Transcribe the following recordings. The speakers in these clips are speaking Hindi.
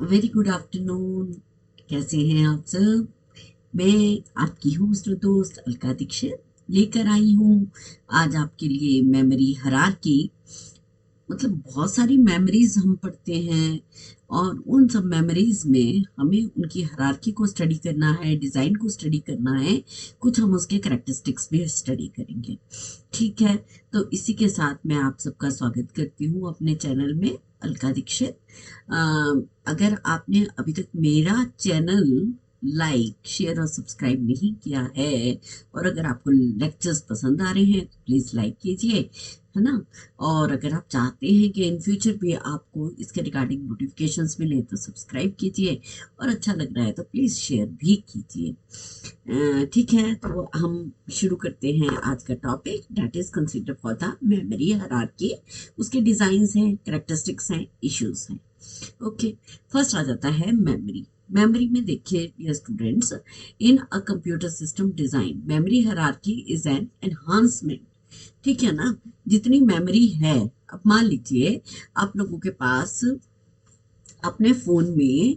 Very good afternoon. कैसे हैं आप सब? मैं आपकी होस्ट और दोस्त अलका दीक्षित लेकर आई हूँ आज आपके लिए मेमोरी हायरार्की। मतलब बहुत सारी मेमोरीज हम पढ़ते हैं और उन सब मेमोरीज में हमें उनकी हायरार्की को स्टडी करना है, डिज़ाइन को स्टडी करना है, कुछ हम उसके करैक्टरिस्टिक्स भी स्टडी करेंगे। ठीक है, तो इसी के साथ मैं आप सबका स्वागत करती हूँ अपने चैनल में, अलका दीक्षित। अगर आपने अभी तक मेरा चैनल लाइक शेयर और सब्सक्राइब नहीं किया है और अगर आपको लेक्चर्स पसंद आ रहे हैं तो प्लीज़ लाइक कीजिए, है ना। और अगर आप चाहते हैं कि इन फ्यूचर भी आपको इसके रिगार्डिंग नोटिफिकेशंस मिले तो सब्सक्राइब कीजिए और अच्छा लग रहा है तो प्लीज़ शेयर भी कीजिए। ठीक है, तो हम शुरू करते हैं आज का topic, that is consider for the memory hierarchy. उसके डिजाइन्स हैं, कैरेक्टरिस्टिक्स हैं, इश्यूज हैं। ओके, फर्स्ट आ जाता है मेमोरी। मेमोरी में देखिए dear students, in a computer system design memory hierarchy is an enhancement. ठीक है ना। जितनी मेमोरी है, अब मान लीजिए आप लोगों के पास अपने फोन में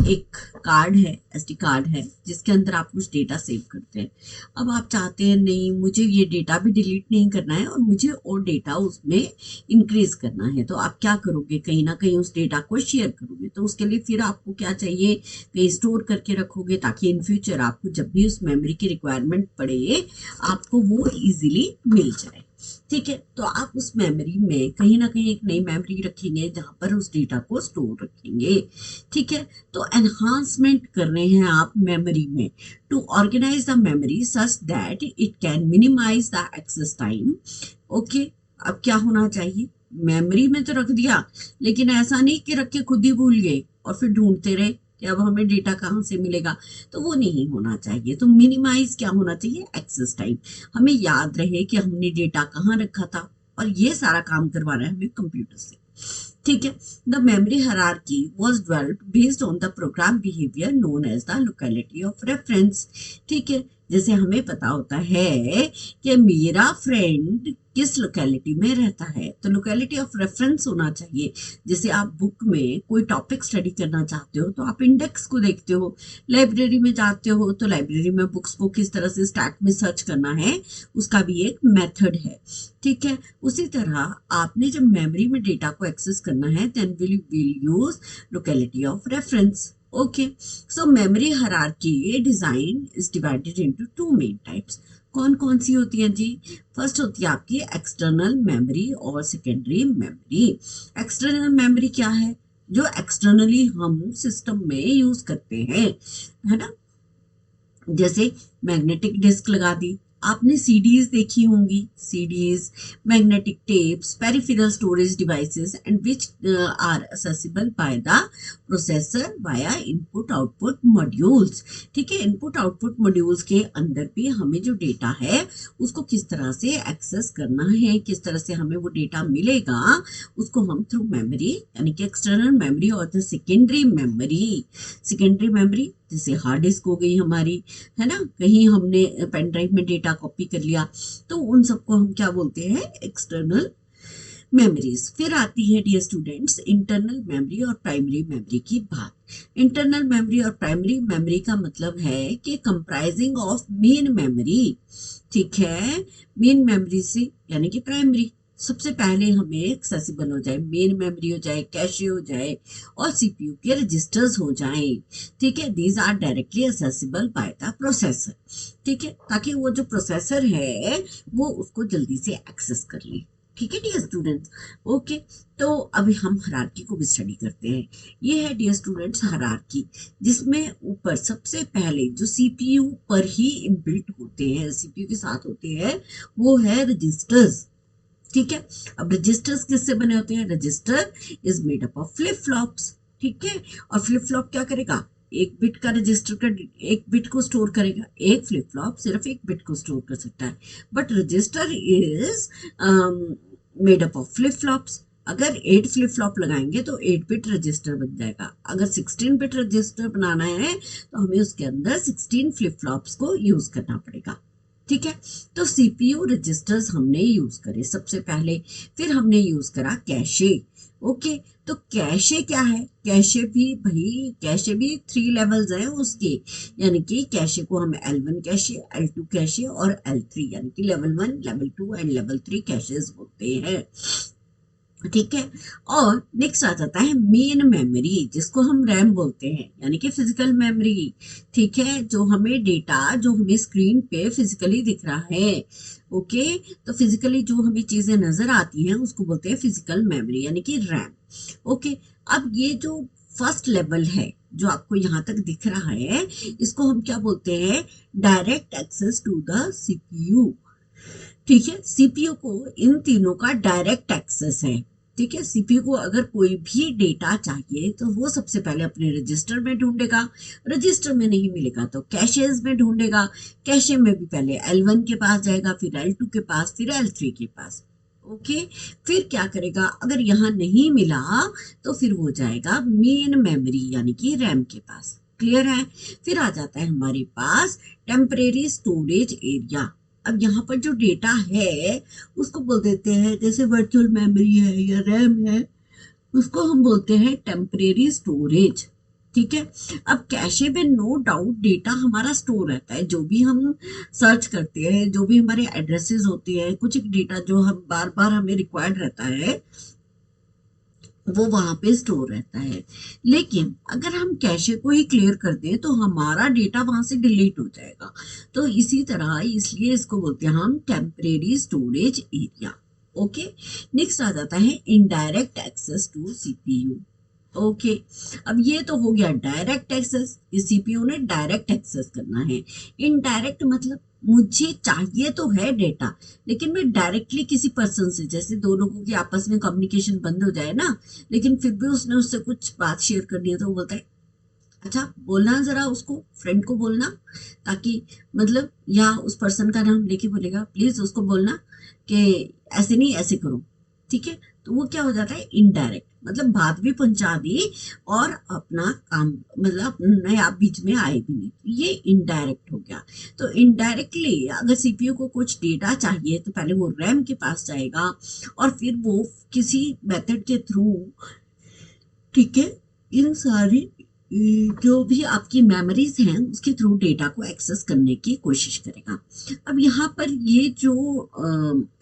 एक कार्ड है, एसडी कार्ड है, जिसके अंदर आप कुछ डेटा सेव करते हैं। अब आप चाहते हैं नहीं, मुझे ये डेटा भी डिलीट नहीं करना है और मुझे और डेटा उसमें इंक्रीज करना है, तो आप क्या करोगे, कहीं ना कहीं उस डेटा को शेयर करोगे। तो उसके लिए फिर आपको क्या चाहिए, कहीं स्टोर करके रखोगे ताकि इन फ्यूचर आपको जब भी उस मेमोरी की रिक्वायरमेंट पड़े आपको वो इजीली मिल जाए। ठीक है, तो आप उस मेमोरी में कहीं ना कहीं एक नई मेमोरी रखेंगे जहां पर उस डेटा को स्टोर रखेंगे। ठीक है, तो एनहांसमेंट कर रहे हैं आप मेमोरी में, to organise the memory such that it can minimise the access time. Okay, अब क्या होना चाहिए, मेमोरी में तो रख दिया लेकिन ऐसा नहीं कि रख के खुद ही भूल गए और फिर ढूंढते रहे कि अब हमें डेटा कहाँ से मिलेगा। तो वो नहीं होना चाहिए। तो मिनिमाइज क्या होना चाहिए, एक्सेस टाइम। हमें याद रहे कि हमने डेटा कहाँ रखा था और ये सारा काम करवाना है हमें कंप्यूटर से। ठीक है, the memory hierarchy was developed based on the program behaviour known as the locality of reference. ठीक है, जैसे हमें पता होता है कि मेरा फ्रेंड किस लोकेलिटी में रहता है, तो लोकेलिटी ऑफ रेफरेंस होना चाहिए। जैसे आप बुक में कोई टॉपिक स्टडी करना चाहते हो तो आप इंडेक्स को देखते हो, लाइब्रेरी में जाते हो तो लाइब्रेरी में बुक्स को किस तरह से स्टैक में सर्च करना है, उसका भी एक मेथड है। ठीक है, उसी तरह आपने जब मेमोरी में डेटा को एक्सेस करना है then will use locality of reference. Okay, so memory hierarchy design is divided into two main types. कौन कौन सी होती है जी? फर्स्ट होती है आपकी एक्सटर्नल मेमोरी और सेकेंडरी मेमोरी। एक्सटर्नल मेमोरी क्या है, जो एक्सटर्नली हम सिस्टम में यूज करते हैं, है ना। जैसे मैग्नेटिक डिस्क लगा दी, आपने सीडीज देखी होंगी, CDs, magnetic tapes, peripheral storage devices and which are accessible by the processor via input output modules. ठीक है, इनपुट आउटपुट मॉड्यूल्स के अंदर भी हमें जो डेटा है उसको किस तरह से एक्सेस करना है, किस तरह से हमें वो डेटा मिलेगा, उसको हम थ्रू मेमोरी यानी कि एक्सटर्नल मेमोरी और the secondary memory. Secondary memory जैसे हार्ड डिस्क हो गई हमारी, है ना, कहीं हमने पेन ड्राइव में डेटा कॉपी कर लिया, तो उन सबको हम क्या बोलते हैं, एक्सटर्नल मेमोरीज। फिर आती है डियर स्टूडेंट्स इंटरनल मेमोरी और प्राइमरी मेमोरी की बात। इंटरनल मेमोरी और प्राइमरी मेमोरी का मतलब है कि कंप्राइजिंग ऑफ मेन मेमोरी। ठीक है, मेन मेमोरी से यानी कि प्राइमरी सबसे पहले हमें एक्सेसिबल हो जाए, मेन मेमोरी हो जाए, कैशे हो जाए और सीपीयू के रजिस्टर्स हो जाएं। ठीक है, these are directly accessible by the processor. ठीक है, ताकि वो जो प्रोसेसर है वो उसको जल्दी से एक्सेस कर ले। ठीक है डियर स्टूडेंट्स। ओके, तो अभी हम हायरार्की को भी स्टडी करते हैं। ये है डियर स्टूडेंट्स हायरार्की, जिसमें ऊपर सबसे पहले जो सीपीयू पर ही इनबिल्ट होते हैं, सीपीयू के साथ होते हैं, वो है रजिस्टर्स। ठीक है, अब रजिस्टर्स किससे बने होते हैं, register is made up of flip flops. ठीक है, और फ्लिप फ्लॉप क्या करेगा, एक बिट का रजिस्टर का एक बिट को स्टोर करेगा, एक फ्लिप फ्लॉप सिर्फ एक बिट को स्टोर कर सकता है, but register is made up of flip flops. अगर 8 फ्लिप फ्लॉप लगाएंगे तो 8 बिट रजिस्टर बन जाएगा। अगर 16 बिट रजिस्टर बनाना है तो हमें उसके अंदर 16 फ्लिप फ्लॉप्स को यूज करना पड़ेगा। ठीक है, तो सीपीयू रजिस्टर्स हमने यूज करे सबसे पहले, फिर हमने यूज करा कैशे। ओके, तो कैशे क्या है? कैशे भी भाई, कैशे भी 3 लेवल्स हैं उसके, यानी कि कैशे को हम L1 कैशे, L2 कैशे और L3 यानी कि level 1, level 2 and level 3 caches होते हैं। ठीक है। और नेक्स्ट आ जाता है मेन मेमोरी, जिसको हम रैम बोलते हैं, यानी कि फिजिकल मेमोरी। ठीक है, जो हमें डेटा, जो हमें स्क्रीन पे फिजिकली दिख रहा है। ओके, तो फिजिकली जो हमें चीजें नजर आती हैं उसको बोलते हैं फिजिकल मेमोरी यानी कि रैम। ओके, अब ये जो फर्स्ट लेवल है जो आपको यहाँ तक दिख रहा है, इसको हम क्या बोलते हैं? Direct access to the CPU. ठीक है, सीपीयू को इन तीनों का डायरेक्ट एक्सेस है। ठीक है, सीपीयू को अगर कोई भी डेटा चाहिए तो वो सबसे पहले अपने रजिस्टर में ढूंढेगा, रजिस्टर में नहीं मिलेगा तो कैशेज में ढूंढेगा, कैशे में भी पहले L1 के पास जाएगा, फिर L2 के पास, फिर L3 के पास। ओके, फिर क्या करेगा? अगर यहाँ नहीं मिला तो फिर वो जाएगा मेन मेमोरी यानी कि रैम के पास। क्लियर है? फिर आ जाता है हमारे पास टेम्परेरी स्टोरेज एरिया। अब यहाँ पर जो डेटा है उसको बोल देते हैं, जैसे वर्चुअल मेमोरी है या रैम है, उसको हम बोलते हैं टेम्परेरी स्टोरेज। ठीक है, अब कैशे में नो डाउट डेटा हमारा स्टोर रहता है, जो भी हम सर्च करते हैं, जो भी हमारे एड्रेसेस होते हैं, कुछ एक डेटा जो हम बार बार हमें रिक्वायर्ड रहता है वो वहां पे स्टोर रहता है। लेकिन अगर हम कैशे को ही क्लियर कर दें तो हमारा डेटा वहां से डिलीट हो जाएगा। तो इसी तरह इसलिए इसको बोलते हैं हम temporary storage area. Okay, next आ जाता है indirect access to CPU. Okay, अब ये तो हो गया डायरेक्ट एक्सेस, इस सीपीयू ने डायरेक्ट एक्सेस करना है। इनडायरेक्ट मतलब मुझे चाहिए तो है डेटा, लेकिन मैं डायरेक्टली किसी पर्सन से, जैसे दो लोगों की आपस में कम्युनिकेशन बंद हो जाए ना, लेकिन फिर भी उसने उससे कुछ बात शेयर करनी है तो वो बोलता है अच्छा बोलना, जरा उसको फ्रेंड को बोलना, ताकि मतलब, या उस पर्सन का नाम लेके बोलेगा प्लीज उसको बोलना कि ऐसे नहीं ऐसे करो। ठीक है, तो वो क्या हो जाता है? इनडायरेक्ट, मतलब बात भी पहुंचा दी और अपना काम, मतलब अपने आप बीच में आए भी नहीं, तो ये इनडायरेक्ट हो गया। तो इनडायरेक्टली अगर सीपीयू को कुछ डेटा चाहिए तो पहले वो रैम के पास जाएगा और फिर वो किसी मेथड के थ्रू, ठीक है, इन सारी जो भी आपकी मेमोरीज हैं उसके थ्रू डेटा को एक्सेस करने की कोशिश करेगा। अब यहाँ पर ये जो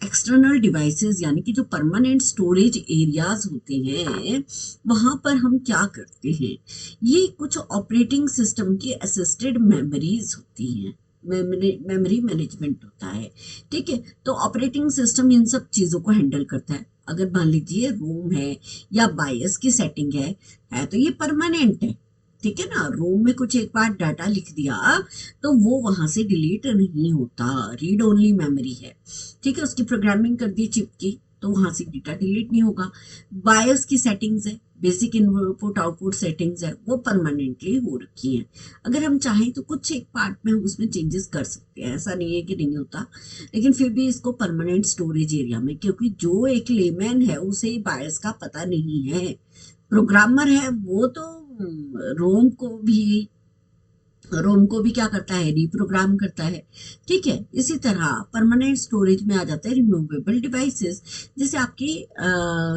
एक्सटर्नल डिवाइसेस यानी कि जो परमानेंट स्टोरेज एरियाज होते हैं, वहाँ पर हम क्या करते हैं? ये कुछ ऑपरेटिंग सिस्टम की असिस्टेड मेमोरीज होती हैं, मेमोरी मैनेजमेंट होता है। ठीक है, तो ऑपरेटिंग सिस्टम इन सब चीज़ों को हैंडल करता है। अगर मान लीजिए रोम है या बायस की सेटिंग है तो ये परमानेंट है। ठीक है ना, रोम में कुछ एक बार डाटा लिख दिया तो वो वहां से डिलीट नहीं होता, रीड ओनली मेमोरी है। ठीक है, उसकी प्रोग्रामिंग कर दी चिप की तो वहां से डेटा डिलीट नहीं होगा। बायस की सेटिंग्स है, बेसिक इनपुट आउटपुट सेटिंग्स है, वो परमानेंटली हो रखी हैं। अगर हम चाहें तो कुछ एक पार्ट में हम उसमें चेंजेस कर सकते हैं, ऐसा नहीं है कि नहीं होता, लेकिन फिर भी इसको परमानेंट स्टोरेज एरिया में, क्योंकि जो एक लेमैन है उसे बायस का पता नहीं है, प्रोग्रामर है वो तो रोम को भी रोम को भी क्या करता है? रिप्रोग्राम करता है। ठीक है, इसी तरह परमानेंट स्टोरेज में आ जाते हैं रिमूवेबल डिवाइसेस। जैसे आपकी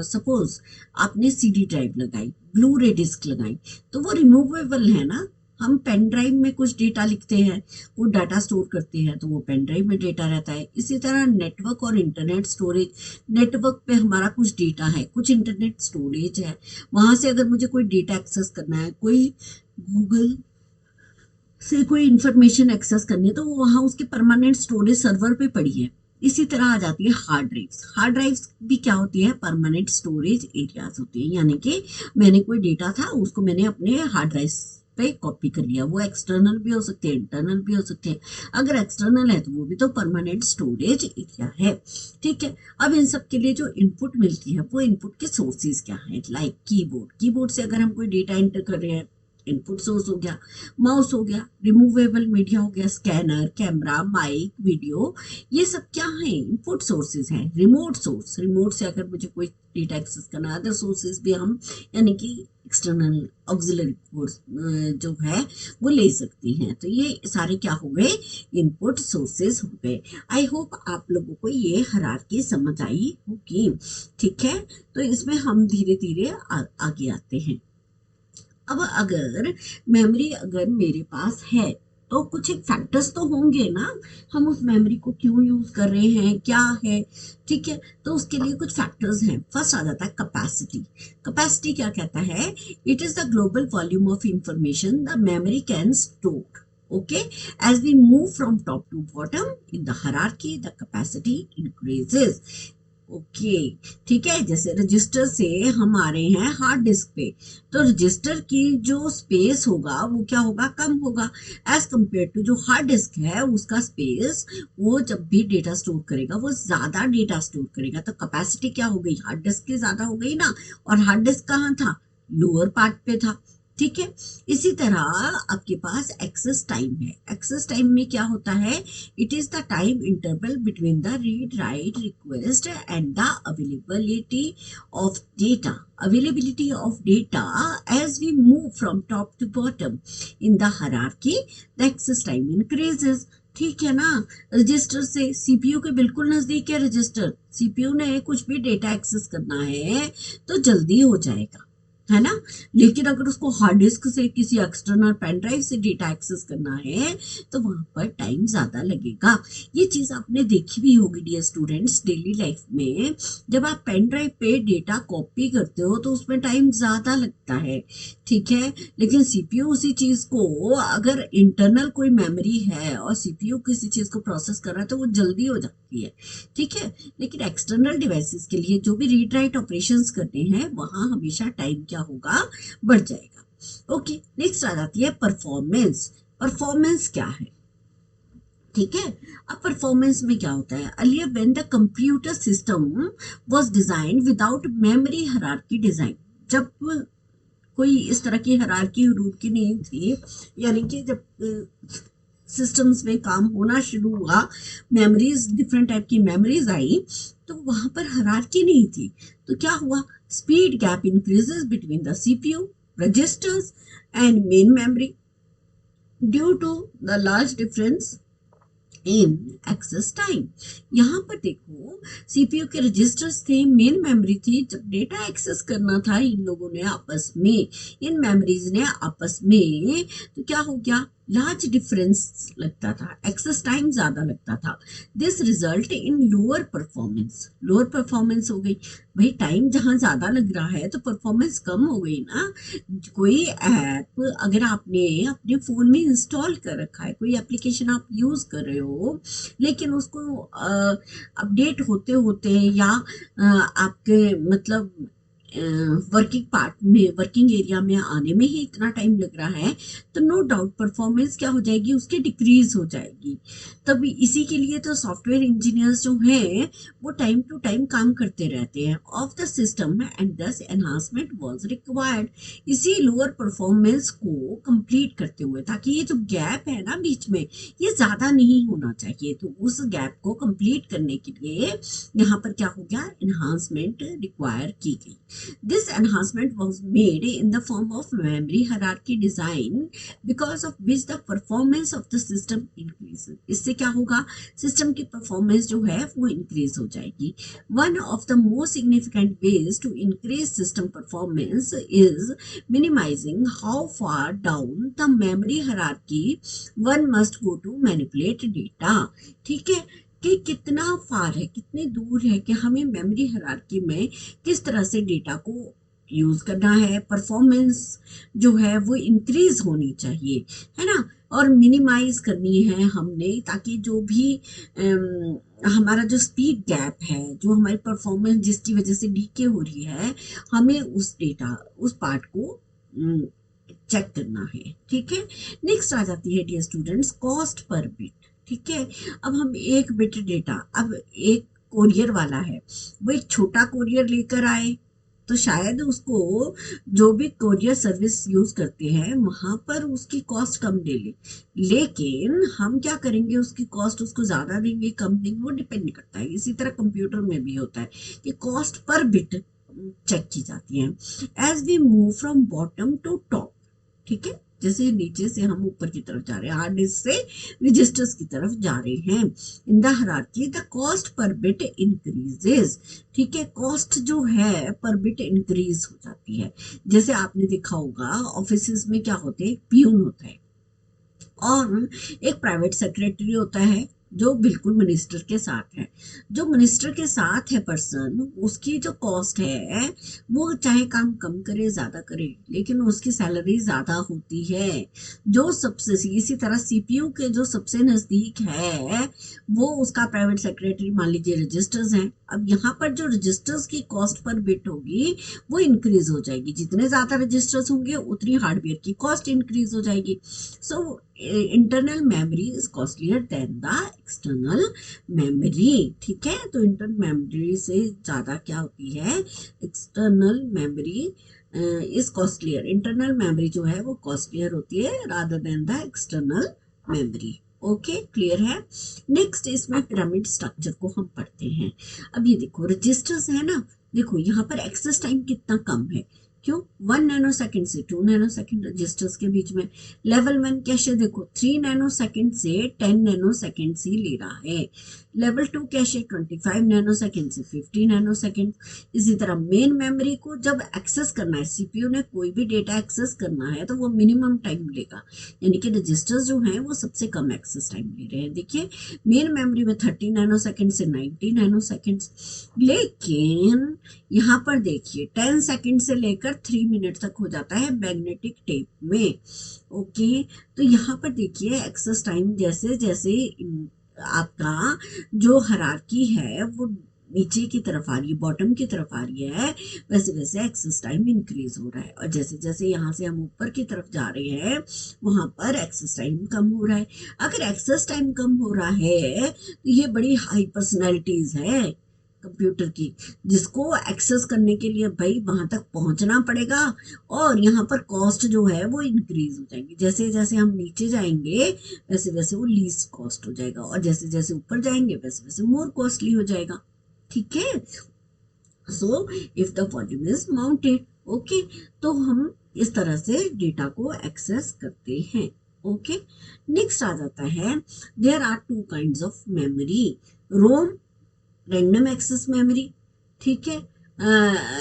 सपोज आपने सीडी ड्राइव लगाई, ब्लू रे डिस्क लगाई, तो वो रिमूवेबल है ना। हम पेन ड्राइव में कुछ डेटा लिखते हैं, वो डाटा स्टोर करते हैं तो वो पेन ड्राइव में डेटा रहता है। इसी तरह नेटवर्क और इंटरनेट स्टोरेज, नेटवर्क पे हमारा कुछ डेटा है, कुछ इंटरनेट स्टोरेज है, वहां से अगर मुझे कोई डेटा एक्सेस करना है, कोई गूगल से कोई इंफॉर्मेशन एक्सेस करनी है तो वो वहाँ उसके परमानेंट स्टोरेज सर्वर पे पड़ी है। इसी तरह आ जाती है हार्ड ड्राइव्स। हार्ड ड्राइव्स भी क्या होती है? परमानेंट स्टोरेज एरियाज होती है, यानी कि मैंने कोई डेटा था उसको मैंने अपने हार्ड ड्राइव पे कॉपी कर लिया। वो एक्सटर्नल भी हो सकते हैं, इंटरनल भी हो सकते हैं। अगर एक्सटर्नल है तो वो भी तो परमानेंट स्टोरेज एरिया है। ठीक है, अब इन सब के लिए जो इनपुट मिलती है वो इनपुट के सोर्सेज क्या है? लाइक कीबोर्ड, कीबोर्ड से अगर हम कोई डेटा एंटर कर रहे हैं इनपुट सोर्स हो गया, माउस हो गया, रिमूवेबल मीडिया हो गया, स्कैनर, कैमरा, माइक, वीडियो, ये सब क्या है, इनपुट सोर्सेज हैं। रिमोट सोर्स, रिमोट से अगर मुझे कोई डेटा एक्सेस करना, अदर सोर्सेज भी हम यानी कि एक्सटर्नल ऑक्सिलरी कोर्स जो है वो ले सकती हैं। तो ये सारे क्या हो गए, इनपुट सोर्सेज हो गए। आई होप आप लोगों को ये हायरार्की समझ आई होगी। ठीक है, तो इसमें हम धीरे धीरे आगे आते हैं। अब अगर मेमोरी अगर मेरे पास है तो कुछ एक फैक्टर्स तो होंगे ना, हम उस मेमोरी को क्यों यूज कर रहे हैं, क्या है। ठीक है, तो उसके लिए कुछ फैक्टर्स हैं। फर्स्ट आ जाता है कैपेसिटी। कैपेसिटी क्या कहता है, it is the global volume of information the memory can store. Okay, as we move from top to bottom in the hierarchy, the capacity increases. Okay, ठीक है, जैसे रजिस्टर से हम आ रहे हैं हार्ड डिस्क पे, तो रजिस्टर की जो स्पेस होगा वो क्या होगा, कम होगा एज कंपेयर टू जो हार्ड डिस्क है, उसका स्पेस वो जब भी डेटा स्टोर करेगा वो ज्यादा डेटा स्टोर करेगा। तो कैपेसिटी क्या हो गई, हार्ड डिस्क की ज्यादा हो गई ना, और हार्ड डिस्क कहाँ था, लोअर पार्ट पे था। ठीक है, इसी तरह आपके पास एक्सेस टाइम है। एक्सेस टाइम में क्या होता है, it is the time interval between the read write request and the availability of data. Availability of data as we move from top to bottom in the hierarchy, the access time increases. ठीक है ना, रजिस्टर से सीपीयू के बिल्कुल नजदीक है रजिस्टर, सीपीयू ने कुछ भी डेटा एक्सेस करना है तो जल्दी हो जाएगा, है ना। लेकिन अगर उसको हार्ड डिस्क से किसी एक्सटर्नल पेन ड्राइव से डेटा एक्सेस करना है तो वहां पर टाइम ज्यादा लगेगा। ये चीज आपने देखी भी होगी डियर स्टूडेंट्स डेली लाइफ में, जब आप पेन ड्राइव पे डेटा कॉपी करते हो तो उसमें टाइम ज्यादा लगता है। ठीक है, लेकिन सीपीयू उसी चीज को, अगर इंटरनल कोई मेमोरी है और सीपीयू किसी चीज को प्रोसेस कर रहा है तो वो जल्दी हो जाती है। ठीक है, लेकिन एक्सटर्नल डिवाइसेस के लिए जो भी रीड राइट ऑपरेशंस करते हैं वहां हमेशा टाइम क्या होगा, बढ़ जाएगा। ओके, नेक्स्ट आ जाती है परफॉर्मेंस। परफॉर्मेंस क्या है, ठीक है। अब परफॉर्मेंस में क्या होता है, earlier when the computer system was design without memory hierarchy design, जब कोई इस तरह की हायरार्की रूल की नहीं थी, यानी कि जब सिस्टम्स में काम होना शुरू हुआ, मेमोरीज डिफरेंट टाइप की मेमोरीज आई, तो वहां पर हायरार्की नहीं थी। तो क्या हुआ, speed gap increases between the CPU, registers and main memory due to the large difference in access time. यहाँ पर देखो, सीपीयू के रजिस्टर्स थे, मेन मेमोरी थी, जब डेटा एक्सेस करना था इन लोगों ने आपस में, इन मेमोरीज ने आपस में, तो क्या हो गया, लार्ज डिफरेंस लगता था, एक्सेस टाइम ज्यादा लगता था। This result in lower performance, lower performance हो गई। भाई टाइम जहां ज्यादा लग रहा है तो परफॉर्मेंस कम हो गई ना। कोई ऐप अगर आपने अपने फोन में इंस्टॉल कर रखा है, कोई एप्लीकेशन आप यूज कर रहे हो, लेकिन उसको अपडेट होते होते या आपके मतलब वर्किंग पार्ट में, वर्किंग एरिया में आने में ही इतना टाइम लग रहा है, तो नो डाउट परफॉर्मेंस क्या हो जाएगी, उसकी डिक्रीज हो जाएगी। तब इसी के लिए तो सॉफ्टवेयर इंजीनियर्स जो हैं वो टाइम टू टाइम काम करते रहते हैं ऑफ द सिस्टम एंड दस एनहांसमेंट वाज रिक्वायर्ड, इसी लोअर परफॉर्मेंस को कंप्लीट करते हुए, ताकि ये जो गैप है ना बीच में, ये ज्यादा नहीं होना चाहिए। तो उस गैप को कंप्लीट करने के लिए यहाँ पर क्या हो गया, एनहांसमेंट रिक्वायर की गई। This enhancement was made in the form of memory hierarchy design because of which the performance of the system increases. इससे क्या होगा, सिस्टम की परफॉर्मेंस जो है वो इंक्रीज हो जाएगी। One of the most significant ways to increase system performance is minimizing how far down the memory hierarchy one must go to manipulate data. ठीक है, कि कितना फार है, कितने दूर है कि हमें मेमोरी हायरार्की में किस तरह से डेटा को यूज करना है, परफॉर्मेंस जो है वो इंक्रीज होनी चाहिए, है ना, और मिनिमाइज करनी है हमने, ताकि जो भी हमारा जो स्पीड गैप है, जो हमारी परफॉर्मेंस जिसकी वजह से डीके हो रही है, हमें उस डेटा, उस पार्ट को चेक करना है। ठीक है, नेक्स्ट आ जाती है dear students, cost per bit. ठीक है, अब हम एक बिट डेटा, अब एक कोरियर वाला है, वो एक छोटा कोरियर लेकर आए तो शायद उसको जो भी कोरियर सर्विस यूज करते हैं वहां पर उसकी कॉस्ट कम ले ले, लेकिन हम क्या करेंगे, उसकी कॉस्ट उसको ज्यादा देंगे कम देंगे, वो डिपेंड करता है। इसी तरह कंप्यूटर में भी होता है कि कॉस्ट पर बिट चेक की जाती है as we move from bottom to top. ठीक है, जैसे नीचे से हम ऊपर की तरफ जा रहे हैं, हार्ड डिस्क से रजिस्टर्स की तरफ जा रहे हैं। इन the hierarchy the cost per bit increases. ठीक है, कॉस्ट जो है पर बिट इंक्रीज हो जाती है। जैसे आपने देखा होगा ऑफिस में क्या होते हैं, पियून होता है और एक प्राइवेट सेक्रेटरी होता है जो बिल्कुल मिनिस्टर के साथ है। जो मिनिस्टर के साथ है पर्सन, उसकी जो कॉस्ट है वो चाहे काम कम करे ज्यादा करे लेकिन उसकी सैलरी ज्यादा होती है। जो सबसे इसी तरह सीपीयू के जो सबसे नजदीक है वो उसका प्राइवेट सेक्रेटरी, मान लीजिए रजिस्टर्स हैं। अब यहाँ पर जो रजिस्टर्स की कॉस्ट पर बिट होगी वो इंक्रीज हो जाएगी, जितने ज्यादा रजिस्टर्स होंगे उतनी हार्डवेयर की कॉस्ट इंक्रीज हो जाएगी। So internal memory is costlier then the external memory. ठीक है, तो इंटरनल मेमोरी से ज्यादा क्या होती है, external memory is costlier. Internal memory जो है वो कॉस्टलियर होती है rather than the external memory. Okay, clear है। नेक्स्ट इसमें पिरामिड स्ट्रक्चर को हम पढ़ते हैं। अब ये देखो रजिस्टर्स है ना, देखो यहाँ पर एक्सेस टाइम कितना कम है, क्यों, 1 नैनो सेकेंड से 2 नैनो सेकेंड रजिस्टर्स के बीच में। लेवल 1 कैशे देखो 3 नैनो सेकेंड से 10 नैनो सेकेंड ही ले रहा है। लेवल 2 कैशे 25 नैनो सेकेंड से 50 नैनो सेकेंड। इसी तरह मेन मेमोरी को जब एक्सेस करना है, सीपीयू ने कोई भी डेटा एक्सेस करना है तो वो मिनिमम टाइम लेगा, यानी कि रजिस्टर्स जो हैं वो सबसे कम एक्सेस टाइम ले रहे हैं। देखिए मेन मेमोरी में 30 नैनो सेकेंड से 90 नैनो सेकेंड, लेकिन यहाँ पर देखिए 10 सेकेंड से लेकर 3 मिनट तक हो जाता है मैग्नेटिक टेप में। ओके, तो यहाँ पर देखिए एक्सेस टाइम जैसे जैसे आपका जो हायरार्की है वो नीचे की तरफ आ रही है, बॉटम की तरफ आ रही है, वैसे वैसे एक्सेस टाइम इंक्रीज हो रहा है। और जैसे जैसे यहाँ से हम ऊपर की तरफ जा रहे हैं वहां पर एक्सेस टाइम कम हो रहा है। अगर एक्सेस टाइम कम हो रहा है तो ये बड़ी हाई पर्सनैलिटीज है कंप्यूटर की, जिसको एक्सेस करने के लिए भाई वहां तक पहुंचना पड़ेगा और यहाँ पर कॉस्ट जो है वो इंक्रीज हो जाएगी। जैसे जैसे हम नीचे जाएंगे वैसे वैसे वो लीस्ट कॉस्ट हो जाएगा और जैसे जैसे ऊपर जाएंगे वैसे वैसे मोर कॉस्टली हो जाएगा। ठीक है, so if the volume is mounted, okay, तो हम इस तरह से डेटा को एक्सेस करते हैं। ओके, नेक्स्ट आ जाता है, there are two kinds of memory, ROM random access memory. ठीक है,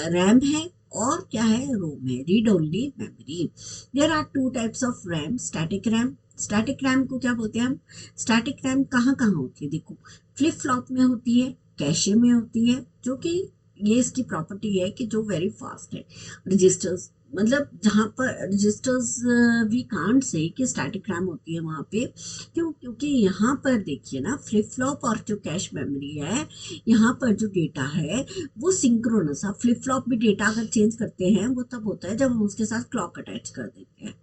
रैम है और क्या है, रोम है, read only memory. There are two types of RAM, static RAM. Static RAM को क्या बोलते हैं हम, स्टैटिक रैम कहाँ कहाँ होती है, देखो फ्लिप फ्लॉप में होती है, कैशे में होती है, जो कि ये इसकी प्रॉपर्टी है कि जो वेरी फास्ट है। रजिस्टर्स, मतलब जहाँ पर रजिस्टर्स वी कांट से कि स्टैटिक रैम होती है वहां पे, क्यों, क्योंकि यहाँ पर देखिए ना फ्लिप फ्लॉप और जो कैश मेमोरी है, यहाँ पर जो डेटा है वो सिंक्रोनस। आप फ्लिप फ्लॉप भी डेटा अगर चेंज करते हैं वो तब होता है जब हम उसके साथ क्लॉक अटैच कर देते हैं।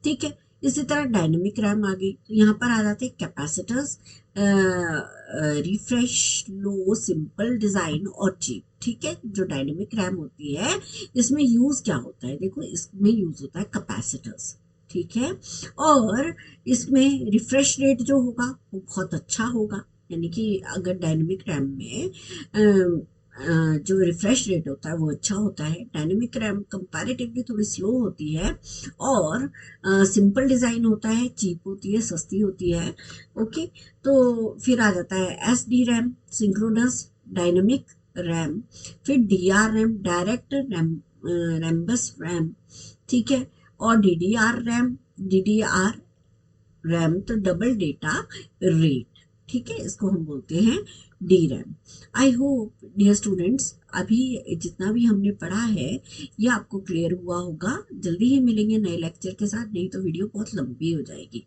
ठीक है, इसी तरह डायनेमिक रैम आ गई, तो यहाँ पर आ जाते हैं कैपेसिटर्स, रिफ्रेश, लो, सिंपल डिजाइन और चीप। ठीक है, जो डायनेमिक रैम होती है इसमें यूज क्या होता है, देखो इसमें यूज होता है कैपेसिटर्स। ठीक है, और इसमें रिफ्रेश रेट जो होगा वो बहुत अच्छा होगा, यानी कि अगर डायनेमिक रैम में जो रिफ्रेश रेट होता है वो अच्छा होता है। डायनेमिक रैम कंपैरेटिवली थोड़ी स्लो होती है और सिंपल डिजाइन होता है, चीप होती है, सस्ती होती है। ओके, तो फिर आ जाता है S D RAM, synchronous dynamic RAM. फिर D R RAM, direct RAM, Rambus RAM. ठीक है, और D D R RAM, D D R RAM तो डबल डेटा रेट। ठीक है, इसको हम बोलते हैं D RAM. I hope dear students अभी जितना भी हमने पढ़ा है ये आपको क्लियर हुआ होगा। जल्दी ही मिलेंगे नए लेक्चर के साथ, नहीं तो वीडियो बहुत लंबी हो जाएगी।